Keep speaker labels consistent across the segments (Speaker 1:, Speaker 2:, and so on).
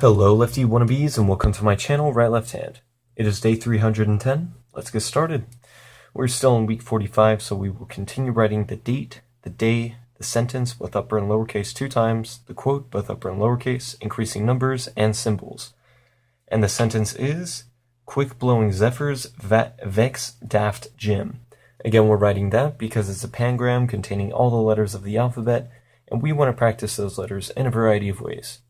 Speaker 1: Hello Lefty Wannabes and welcome to my channel, Right Left Hand. It is day 310. Let's get started. We're still in week 45, so we will continue writing the date, the day, the sentence, both upper and lowercase 2 times, the quote, both upper and lowercase, increasing numbers, and symbols. And the sentence is, quick blowing zephyrs vex daft Jim. Again, we're writing that because it's a pangram containing all the letters of the alphabet, and we want to practice those letters in a variety of ways.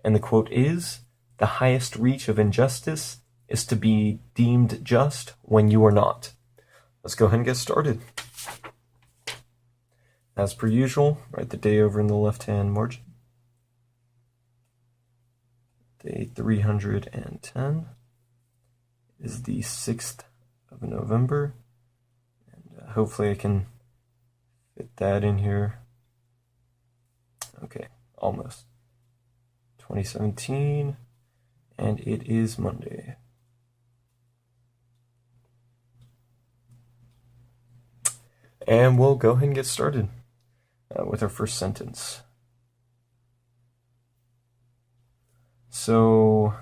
Speaker 1: And the quote is, the highest reach of injustice is to be deemed just when you are not. Let's go ahead and get started. As per usual, write the day over in the left-hand margin. Day 310 is the 6th of November. And hopefully I can fit that in here. Okay, almost. 2017, and it is Monday. And we'll go ahead and get started with our first sentence. So,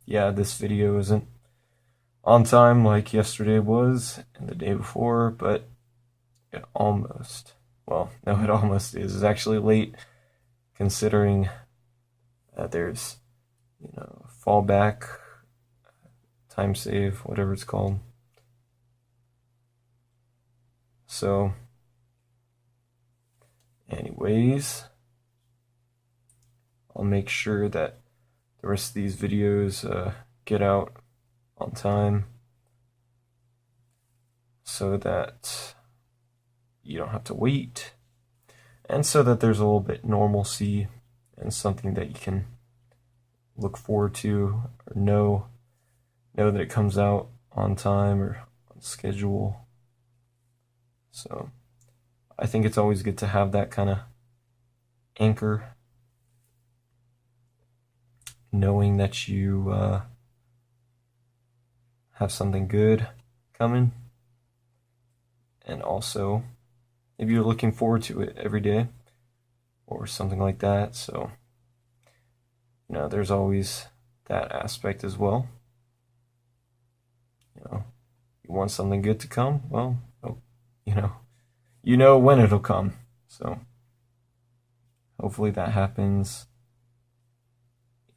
Speaker 1: yeah, this video isn't on time like yesterday was and the day before, but it almost, well, no, it almost is. It's actually late considering there's, fallback, time save, whatever it's called. So, anyways, I'll make sure that the rest of these videos get out on time so that you don't have to wait, and so that there's a little bit normalcy and something that you can look forward to or know that it comes out on time or on schedule. So I think it's always good to have that kind of anchor, knowing that you have something good coming, and also if you're looking forward to it every day or something like that. So, there's always that aspect as well. You want something good to come? Well, you know when it'll come. So, hopefully that happens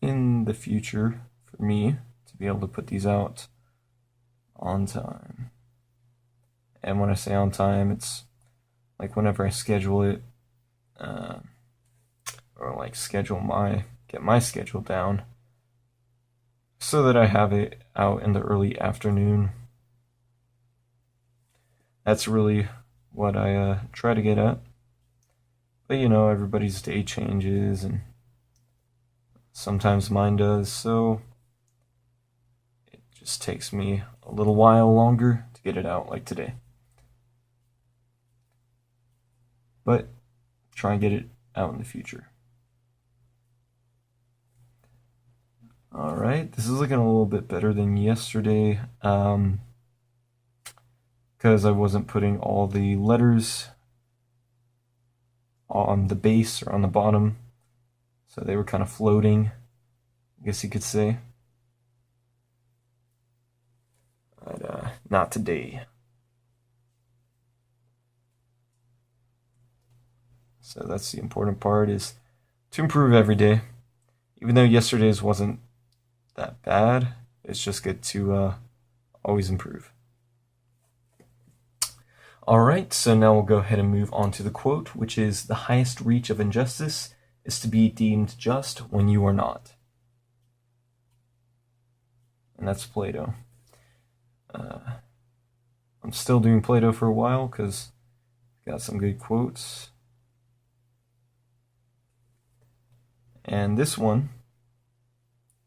Speaker 1: in the future for me to be able to put these out on time. And when I say on time, it's like whenever I schedule it, or like get my schedule down so that I have it out in the early afternoon. That's really what I try to get at. But everybody's day changes, and sometimes mine does, so it just takes me a little while longer to get it out, like today. But try and get it out in the future. Alright, this is looking a little bit better than yesterday, because I wasn't putting all the letters on the base or on the bottom, so they were kind of floating, I guess you could say. But not today. So that's the important part, is to improve every day. Even though yesterday's wasn't that bad, it's just good to always improve. Alright, so now we'll go ahead and move on to the quote, which is, the highest reach of injustice is to be deemed just when you are not. And that's Plato. I'm still doing Plato for a while because I've got some good quotes. And this one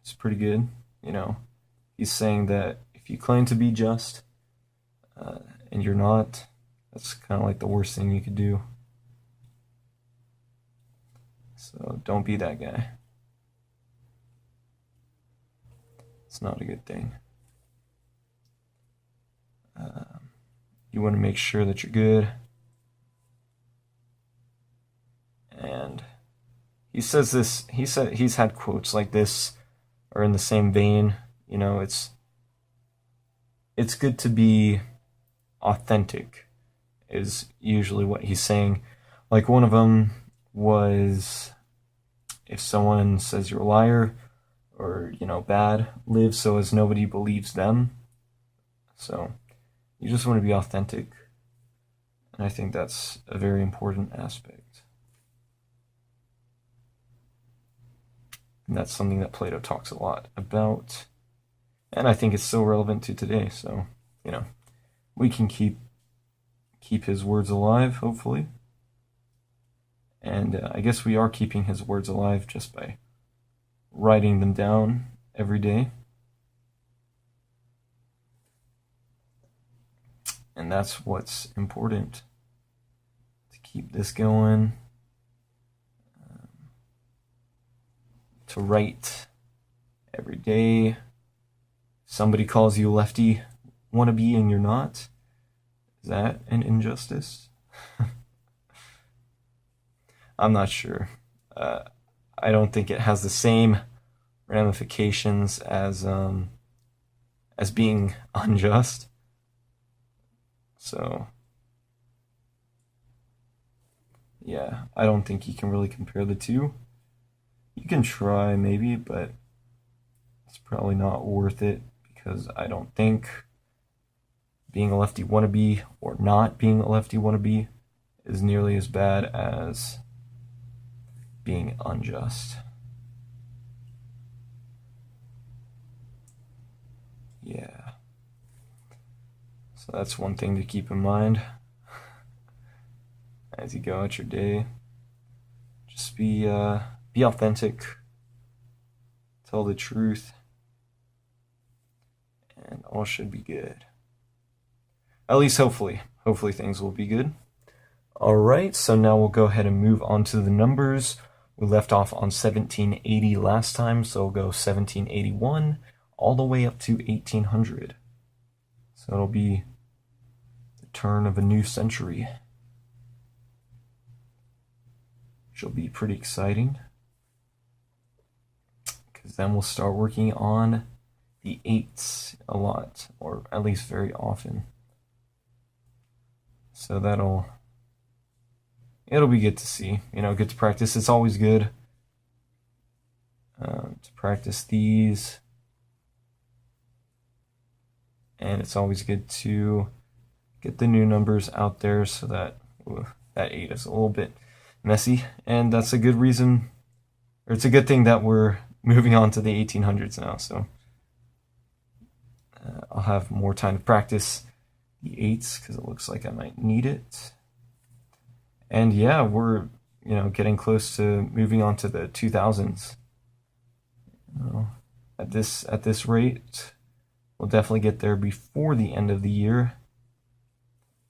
Speaker 1: is pretty good. He's saying that if you claim to be just and you're not, that's kind of like the worst thing you could do. So don't be that guy. It's not a good thing. You want to make sure that you're good, and he says this, he's had quotes like this, or in the same vein, you know, it's good to be authentic, is usually what he's saying. Like one of them was, if someone says you're a liar, or, you know, bad, live so as nobody believes them. So, you just want to be authentic. And I think that's a very important aspect. And that's something that Plato talks a lot about. And I think it's so relevant to today. So, you know, we can keep his words alive, hopefully. And I guess we are keeping his words alive just by writing them down every day. And that's what's important, to keep this going, to write every day. Somebody calls you Lefty wannabe and you're not. Is that an injustice? I'm not sure. I don't think it has the same ramifications as being unjust. So, yeah, I don't think you can really compare the two. You can try maybe, but it's probably not worth it, because I don't think being a lefty wannabe or not being a lefty wannabe is nearly as bad as being unjust. Yeah. So that's one thing to keep in mind as you go out your day. Just be authentic, tell the truth, and all should be good. At least hopefully. Hopefully things will be good. Alright, so now we'll go ahead and move on to the numbers. We left off on 1780 last time, so we'll go 1781 all the way up to 1800. So it'll be the turn of a new century, which will be pretty exciting, because then we'll start working on the 8s a lot, or at least very often. So it'll be good to see, you know, good to practice. It's always good to practice these. And it's always good to get the new numbers out there, so that that 8 is a little bit messy. And that's a good reason, or it's a good thing that we're moving on to the 1800s now. So I'll have more time to practice the 8s, because it looks like I might need it. And yeah, we're, you know, getting close to moving on to the 2000s. You know, at this rate, we'll definitely get there before the end of the year,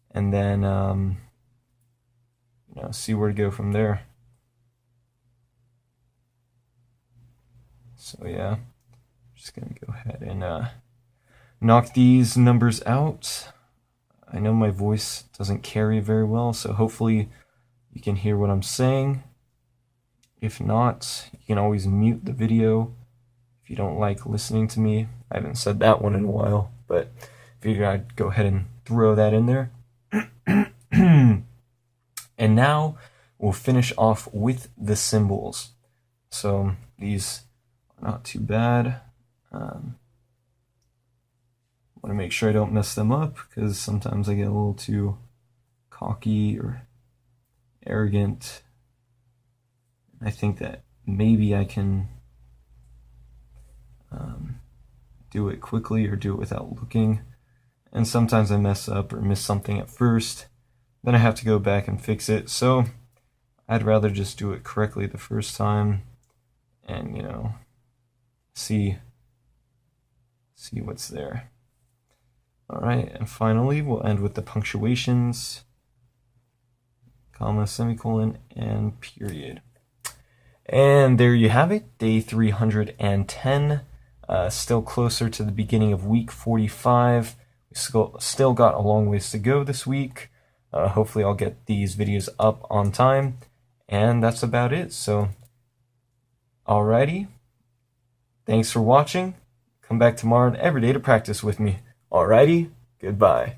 Speaker 1: and then you know, see where to go from there. So yeah, just gonna go ahead and knock these numbers out. I know my voice doesn't carry very well, so hopefully you can hear what I'm saying. If not, you can always mute the video if you don't like listening to me. I haven't said that one in a while, but figured I'd go ahead and throw that in there. And now we'll finish off with the symbols. So these are not too bad. Want to make sure I don't mess them up, because sometimes I get a little too cocky or arrogant. I think that maybe I can do it quickly or do it without looking. And sometimes I mess up or miss something at first. Then I have to go back and fix it. So I'd rather just do it correctly the first time and, you know, see what's there. Alright, and finally we'll end with the punctuations, comma, semicolon, and period. And there you have it, day 310. Still closer to the beginning of week 45. We still got a long ways to go this week. Hopefully I'll get these videos up on time. And that's about it. So Alrighty. Thanks for watching. Come back tomorrow and every day to practice with me. Alrighty. Goodbye.